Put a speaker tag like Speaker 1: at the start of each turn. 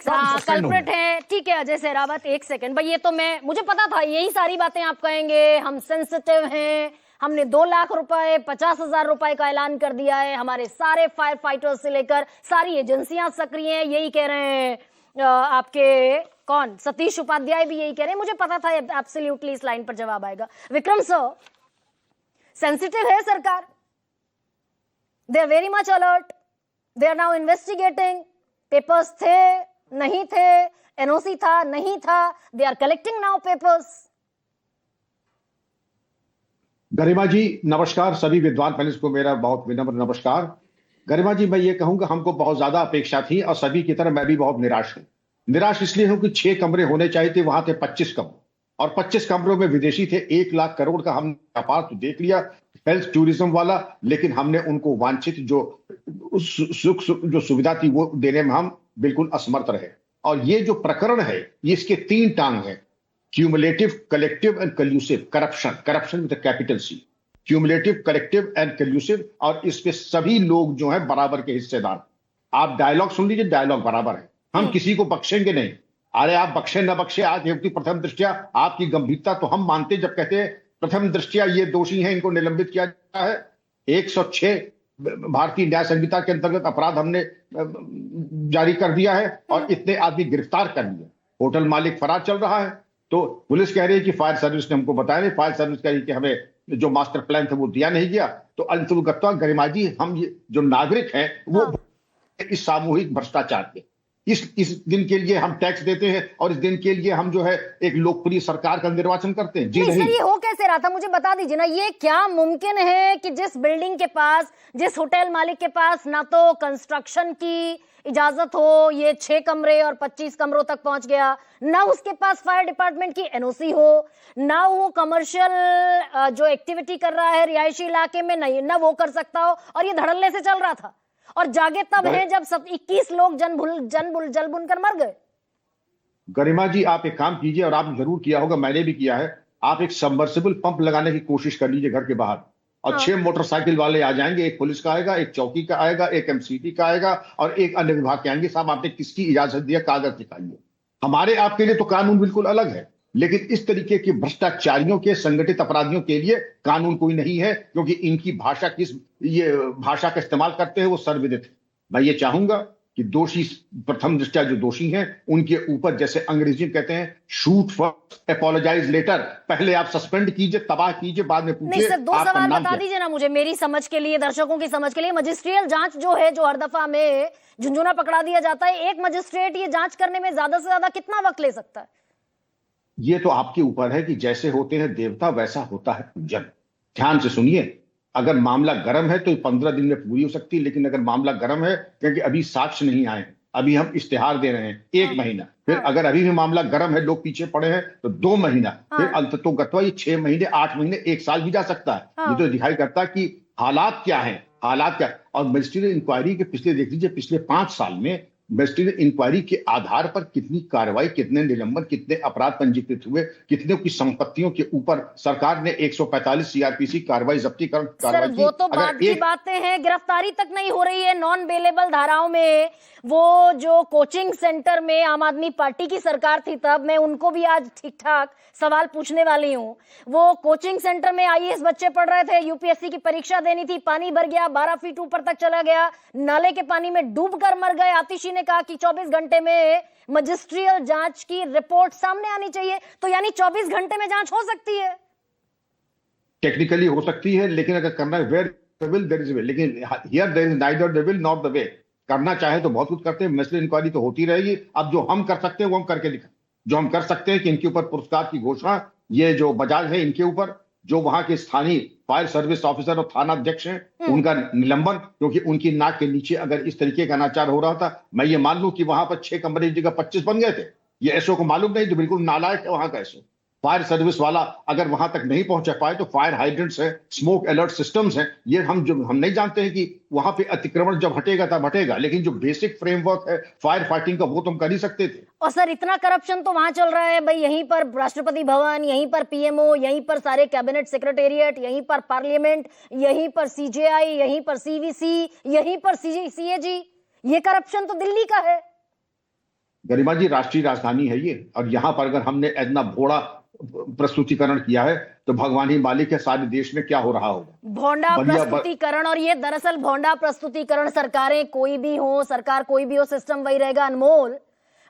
Speaker 1: Culprit है, ठीक है अजय सहरावत। एक सेकंड भाई, ये तो मुझे पता था यही सारी बातें आप कहेंगे, हम सेंसिटिव हैं, हमने 2 लाख रुपए 50,000 रुपए का ऐलान कर दिया है, हमारे सारे फायर फाइटर्स से लेकर सारी एजेंसियां सक्रिय हैं, यही कह रहे हैं आपके कौन सतीश उपाध्याय भी यही कह रहे हैं। मुझे पता था एब्सोल्युटली इस लाइन पर जवाब आएगा। विक्रम सर, सेंसिटिव है सरकार, they are very much alert, they are now investigating, papers थे नहीं थे, एनओसी था नहीं था, they are collecting now papers.
Speaker 2: Garima ji नमस्कार, सभी विद्वान पैनलिस्ट को मेरा बहुत विनम्र नमस्कार। गरिमा जी, मैं ये कहूंगा हमको बहुत ज्यादा अपेक्षा थी और सभी की तरह मैं भी बहुत निराश हूं। निराश इसलिए हूं कि 6 कमरे होने चाहिए थे, वहां थे 25 कमरे और 25 कमरों में विदेशी थे। 1 लाख करोड़ का हमने व्यापार तो देख लिया, हेल्थ टूरिज्म वाला, लेकिन हमने उनको वांछित जो जो सुविधा थी वो देने में हम बिल्कुल असमर्थ रहे। और ये जो प्रकरण है ये इसके 3 टांग है, cumulative, collective and collusive corruption, corruption with capital C, cumulative, collective and collusive, और इसमें सभी लोग जो है बराबर के हिस्सेदार। आप डायलॉग सुन लीजिए, डायलॉग बराबर है, हम किसी को बख्शेंगे नहीं। अरे आप बख्शे न बख्शे, आज युक्ति प्रथम दृष्टया आपकी गंभीरता तो हम मानते जब कहते हैं प्रथम दृष्टया ये दोषी हैं, इनको निलंबित किया जाता है। 106 भारतीय न्याय संहिता के अंतर्गत अपराध हमने जारी कर दिया है और इतने आदमी गिरफ्तार कर लिए। होटल मालिक फरार चल रहा है, तो पुलिस कह रही है कि फायर सर्विस ने हमको बताया नहीं, फायर सर्विस कह रही है कि हमें जो मास्टर प्लान था वो दिया नहीं गया। तो अंतर्गत गरिमा जी, हम ये जो नागरिक हैं वो इस सामूहिक भ्रष्टाचार के इस दिन के लिए हम टैक्स देते हैं और इस दिन के लिए हम जो है एक लोकप्रिय सरकार का निर्वाचन करते हैं। जी नहीं,
Speaker 1: ये हो कैसे रहा था, मुझे बता दीजिए ना। ये क्या मुमकिन है कि जिस बिल्डिंग के पास, जिस होटल मालिक के पास ना तो कंस्ट्रक्शन की इजाजत हो, ये 6 कमरे और 25 कमरों तक पहुंच गया, ना उसके पास फायर डिपार्टमेंट की एनओसी हो, ना वो कमर्शियल जो एक्टिविटी कर रहा है रिहायशी इलाके में नहीं, ना वो कर सकता हो, और ये धड़ल्ले से चल रहा था। और जागे तब हैं जब सब 21 लोग जल बुनकर मर गए।
Speaker 2: गरिमा जी, आप एक काम कीजिए, और आपने जरूर किया होगा, मैंने भी किया है। आप एक सबमर्सिबल पंप लगाने की कोशिश कर लीजिए घर के बाहर, और 6 मोटरसाइकिल वाले आ जाएंगे, एक पुलिस का आएगा, एक चौकी का आएगा, एक एमसीटी का आएगा और एक अन्य विभाग के आएंगे। साहब आपने किसकी इजाजत दिया, कागज दिखाइए। हमारे आपके लिए तो कानून बिल्कुल अलग है, लेकिन इस तरीके के भ्रष्टाचारियों के, संगठित अपराधियों के लिए कानून कोई नहीं है, क्योंकि इनकी भाषा किस ये भाषा का इस्तेमाल करते हैं वो सर्वविदित है। मैं ये चाहूंगा कि दोषी, प्रथम दृष्टया जो दोषी हैं उनके ऊपर, जैसे अंग्रेजी में कहते हैं, शूट फर्स्ट अपोलोजाइज लेटर, पहले आप सस्पेंड कीजिए, तबाह कीजिए, बाद में पूछिए।
Speaker 1: नहीं सर, 2 सवाल बता दीजिए ना मुझे, मेरी समझ के लिए, दर्शकों की समझ के लिए। मजिस्ट्रियल जांच जो है, जो हर दफा में झुंझुना पकड़ा दिया जाता है, एक मजिस्ट्रेट ये जांच करने में ज्यादा से ज्यादा कितना वक्त ले सकता है?
Speaker 2: ये तो आपके ऊपर है कि जैसे होते हैं देवता वैसा होता है पूजन। ध्यान से सुनिए, अगर मामला गर्म है तो 15 दिन में पूरी हो सकती है, लेकिन अगर मामला गर्म है, क्योंकि अभी साक्ष्य नहीं आए, अभी हम इश्तिहार दे रहे हैं, 1 महीना, फिर अगर अभी भी मामला गर्म है, लोग पीछे पड़े हैं, तो 2 महीना, फिर अंततोगत्वा ये 6 महीने, 8 महीने, 1 साल भी जा सकता है। ये तो दिखाई करता है कि हालात क्या है, हालात क्या। और मजिस्ट्रियल इंक्वायरी के पिछले देख लीजिए, पिछले 5 साल में मजिस्ट्रियल इंक्वायरी के आधार पर कितनी कार्रवाई, कितने निलंबन, कितने अपराध पंजीकृत हुए, कितने की संपत्तियों के ऊपर सरकार ने 145 सीआरपीसी कार्रवाई, जब्तीकरण कार्रवाई की।
Speaker 1: वो तो बाद की बातें हैं, गिरफ्तारी तक नहीं हो रही है नॉन बेलेबल धाराओं में। वो जो कोचिंग सेंटर में आम आदमी पार्टी की सरकार थी तब, मैं उनको भी आज ठीक ठाक सवाल पूछने वाली हूँ। वो कोचिंग सेंटर में आईएएस बच्चे पढ़ रहे थे, यूपीएससी की परीक्षा देनी थी, पानी भर गया, 12 फीट ऊपर तक चला गया, नाले के पानी में डूबकर मर गए। आतिशी ने कहा कि 24 घंटे में मजिस्ट्रियल जांच की रिपोर्ट सामने आनी चाहिए, तो यानी 24 घंटे में जांच हो सकती है,
Speaker 2: टेक्निकली हो सकती है, लेकिन अगर करना है, where will there is way, लेकिन here there is neither the will not the way. करना चाहे तो बहुत कुछ करते हैं, मजिस्ट्रियल इंक्वायरी तो होती रहेगी। अब जो हम कर सकते हैं वो हम करके दिखा, जो हम कर सकते हैं कि इनके ऊपर पुरस्कार की घोषणा, ये जो बजाज है इनके ऊपर, जो वहां के स्थानीय फायर सर्विस ऑफिसर और थाना अध्यक्ष हैं उनका निलंबन, क्योंकि उनकी नाक के नीचे अगर इस तरीके का अनाचार हो रहा था, मैं ये मान लूं कि वहां पर 6 कमरे की जगह 25 बन गए थे, ये एसओ को मालूम नहीं, जो बिल्कुल नालायक है वहां का एसओ। फायर सर्विस वाला अगर वहां तक नहीं पहुंच पाए तो फायर हाइड्रेंट्स है, स्मोक अलर्ट सिस्टम्स हैं, ये हम नहीं जानते हैं कि वहां पे अतिक्रमण जब हटेगा तब हटेगा, लेकिन जो बेसिक फ्रेमवर्क है फायर फाइटिंग का वो तो हम कर ही सकते थे।
Speaker 1: और सर इतना करप्शन तो वहां चल रहा है भाई, यहीं पर राष्ट्रपति भवन, यहीं पर पीएमओ, यहीं पर सारे कैबिनेट सेक्रेटेरिएट, यहीं पर पार्लियामेंट, यहीं पर सीजेआई, यहीं पर सीवीसी, यहीं पर सीएजी, ये करप्शन तो दिल्ली का है।
Speaker 2: गरिमा जी राष्ट्रीय राजधानी है ये, और यहाँ पर अगर हमने इतना भोड़ा प्रस्तुतिकरण किया है तो भगवान ही मालिक है सारे देश में क्या हो रहा होगा।
Speaker 1: भोंडा
Speaker 2: बढ़िया
Speaker 1: प्रस्तुतिकरण, और ये दरअसल भोंडा प्रस्तुतिकरण, सरकारें कोई भी हो, सरकार कोई भी हो, सिस्टम वही रहेगा अनमोल।